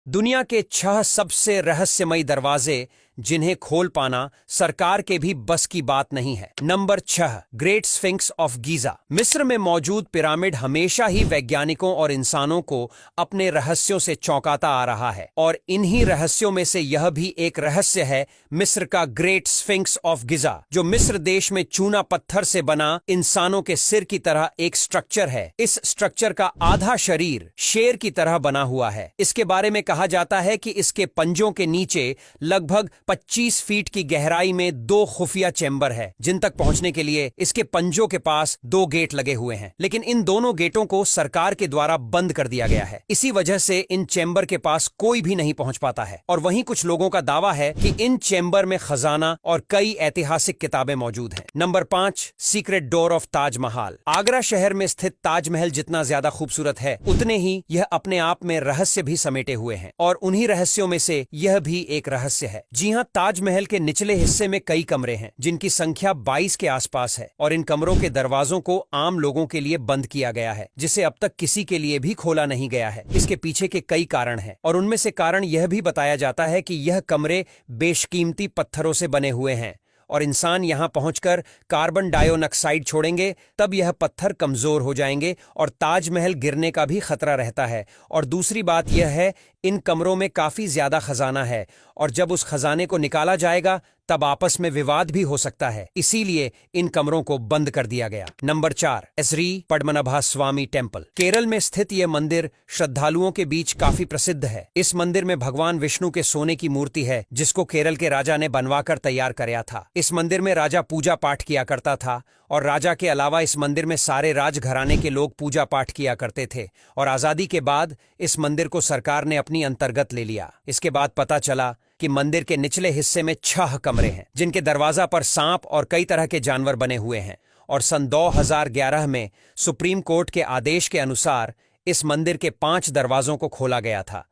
दुनिया के 6 सबसे रहस्यमयी दरवाजे जिन्हें खोल पाना सरकार के भी बस की बात नहीं है। Number 6, great sphinx of Giza. मिस्र में मौजूद पिरामिड हमेशा ही वैज्ञानिकों और इंसानों को अपने रहस्यों से चौंकाता आ रहा है, और इन्हीं रहस्यों में से यह भी एक रहस्य है, मिस्र का ग्रेट स्फिंक्स ऑफ गीजा, जो मिस्र देश में चूना पत्थर से बना इंसानों के सिर की तरह एक स्ट्रक्चर है। इस स्ट्रक्चर का आधा शरीर शेर की तरह बना हुआ है। इसके बारे में कहा जाता है कि इसके पंजों के नीचे लगभग 25 फीट की गहराई में 2 खुफिया चेंबर है, जिन तक पहुंचने के लिए इसके पंजों के पास 2 गेट लगे हुए हैं, लेकिन इन दोनों गेटों को सरकार के द्वारा बंद कर दिया गया है। इसी वजह से इन चेंबर के पास कोई भी नहीं पहुंच पाता है। और वहीं कुछ लोगों का दावा है कि इन चेंबर में खजाना और कई ऐतिहासिक किताबें मौजूद हैं। Number 5, secret door of Taj Mahal. Agra शहर में स्थित ताजमहल जितना ज्यादा खूबसूरत है, उतने ही यह अपने आप में रहस्य भी समेटे हुए हैं, और उन्हीं रहस्यों में से यह भी एक रहस्य है। जी हां, ताजमहल के निचले हिस्से में कई कमरे हैं, जिनकी संख्या 22 के आसपास है, और इन कमरों के दरवाजों को आम लोगों के लिए बंद किया गया है, जिसे अब तक किसी के लिए भी खोला नहीं गया है। इसके पीछे के कई कारण हैं, और उनमें से कारण यह भी बताया जाता है कि यह कमरे बेशकीमती पत्थरों से बने हुए हैं, और इंसान यहां पहुंचकर कार्बन डाइऑक्साइड छोड़ेंगे तब यह पत्थर कमजोर हो जाएंगे और ताजमहल गिरने का भी खतरा रहता है। और दूसरी बात यह है, इन कमरों में काफी ज्यादा खजाना है, और जब उस खजाने को निकाला जाएगा तब आपस में विवाद भी हो सकता है, इसीलिए इन कमरों को बंद कर दिया गया। नंबर 4, श्री पद्मनाभ स्वामी टेम्पल। केरल में स्थित यह मंदिर श्रद्धालुओं के बीच काफी प्रसिद्ध है। इस मंदिर में भगवान विष्णु के सोने की मूर्ति है, जिसको केरल के राजा ने बनवाकर तैयार कराया था। इस मंदिर में राजा पूजा पाठ किया करता था, और राजा के अलावा इस मंदिर में सारे राजघराने के लोग पूजा पाठ किया करते थे। और आजादी के बाद इस मंदिर को सरकार ने अपनी अंतर्गत ले लिया। इसके बाद पता चला कि मंदिर के निचले हिस्से में 6 कमरे हैं, जिनके दरवाजा पर सांप और कई तरह के जानवर बने हुए हैं। और सन 2011 में सुप्रीम कोर्ट के आदेश के अनुसार इस मंदिर के 5 दरवाजों को खोला गया था,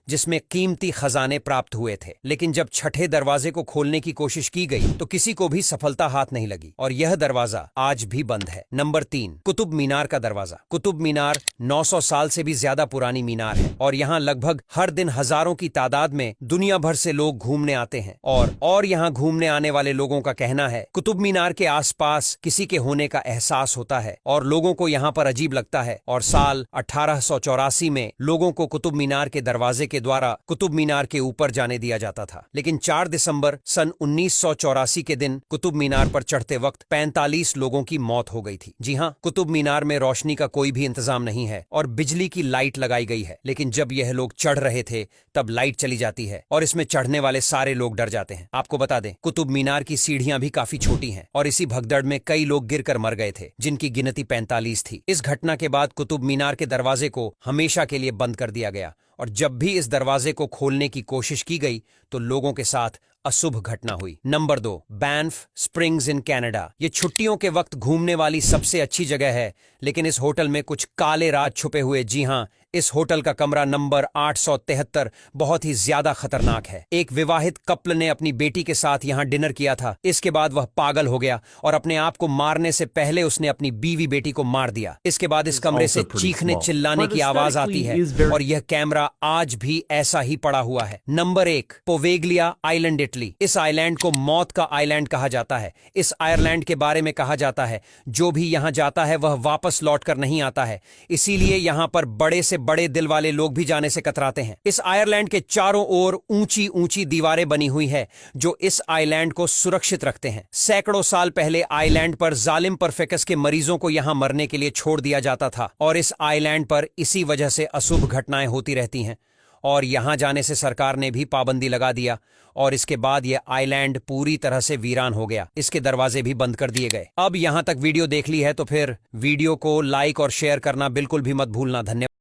जिसमें कीमती खजाने प्राप्त हुए थे। लेकिन जब छठे दरवाजे को खोलने की कोशिश की गई तो किसी को भी सफलता हाथ नहीं लगी, और यह दरवाजा आज भी बंद है। नंबर 3, कुतुब मीनार का दरवाजा। कुतुब मीनार 900 साल से भी ज्यादा पुरानी मीनार है, और यहाँ लगभग हर दिन हजारों की तादाद में दुनिया भर से लोग घूमने आते हैं। और यहाँ घूमने आने वाले लोगों का कहना है, कुतुब मीनार के आसपास किसी के होने का एहसास होता है, और लोगों को यहाँ पर अजीब लगता है। और साल 1884 में लोगों को कुतुब मीनार के दरवाजे के द्वारा कुतुब मीनार के ऊपर जाने दिया जाता था। लेकिन 4 दिसंबर सन 1984 के दिन कुतुब मीनार पर चढ़ते वक्त 45 लोगों की मौत हो गई थी। जी हां, कुतुब मीनार में रोशनी का कोई भी इंतजाम नहीं है, और बिजली की लाइट लगाई गई है, लेकिन जब यह लोग चढ़ रहे थे तब लाइट चली जाती है, और इसमें चढ़ने वाले सारे लोग डर जाते हैं। आपको बता दें, कुतुब मीनार की सीढ़ियां भी काफी छोटी हैं, और इसी भगदड़ में कई लोग गिरकर मर गए थे, जिनकी गिनती 45 थी। इस घटना के बाद कुतुब मीनार के दरवाजे को हमेशा के लिए बंद कर दिया गया, और जब भी इस दरवाजे को खोलने की कोशिश की गई तो लोगों के साथ अशुभ घटना हुई। Number 2, Banff springs in Canada. ये छुट्टियों के वक्त घूमने वाली सबसे अच्छी जगह है, लेकिन इस होटल में कुछ काले राज छुपे हुए। जी हां, इस होटल का कमरा नंबर 873 बहुत ही ज्यादा खतरनाक है। एक विवाहित कपल ने अपनी बेटी के साथ यहाँ डिनर किया था। इसके बाद वह पागल हो गया, और अपने आप को मारने से पहले उसने अपनी बीवी बेटी को मार दिया। इसके बाद इस कमरे से चीखने चिल्लाने की आवाज आती है, और यह कैमरा आज भी ऐसा ही पड़ा हुआ है। Number 1, Poveglia island, Italy. इस आइलैंड को मौत का आइलैंड कहा जाता है। इस आयरलैंड के बारे में कहा जाता है, जो भी यहाँ जाता है वह वापस लौटकर नहीं आता है, इसीलिए यहाँ पर बड़े से बड़े दिल वाले लोग भी जाने से कतराते हैं। इस आयरलैंड के चारों ओर ऊंची ऊंची दीवारें बनी हुई है, जो इस आइलैंड को सुरक्षित रखते हैं। सैकड़ों साल पहले आइलैंड पर जालिम परफेकस के मरीजों को यहाँ मरने के लिए छोड़ दिया जाता था, और इस आइलैंड पर इसी वजह से अशुभ घटनाएं होती रहती हैं, और यहां जाने से सरकार ने भी पाबंदी लगा दिया, और इसके बाद यह आइलैंड पूरी तरह से वीरान हो गया। इसके दरवाजे भी बंद कर दिए गए। अब यहां तक वीडियो देख ली है तो फिर वीडियो को लाइक और शेयर करना बिल्कुल भी मत भूलना। धन्यवाद।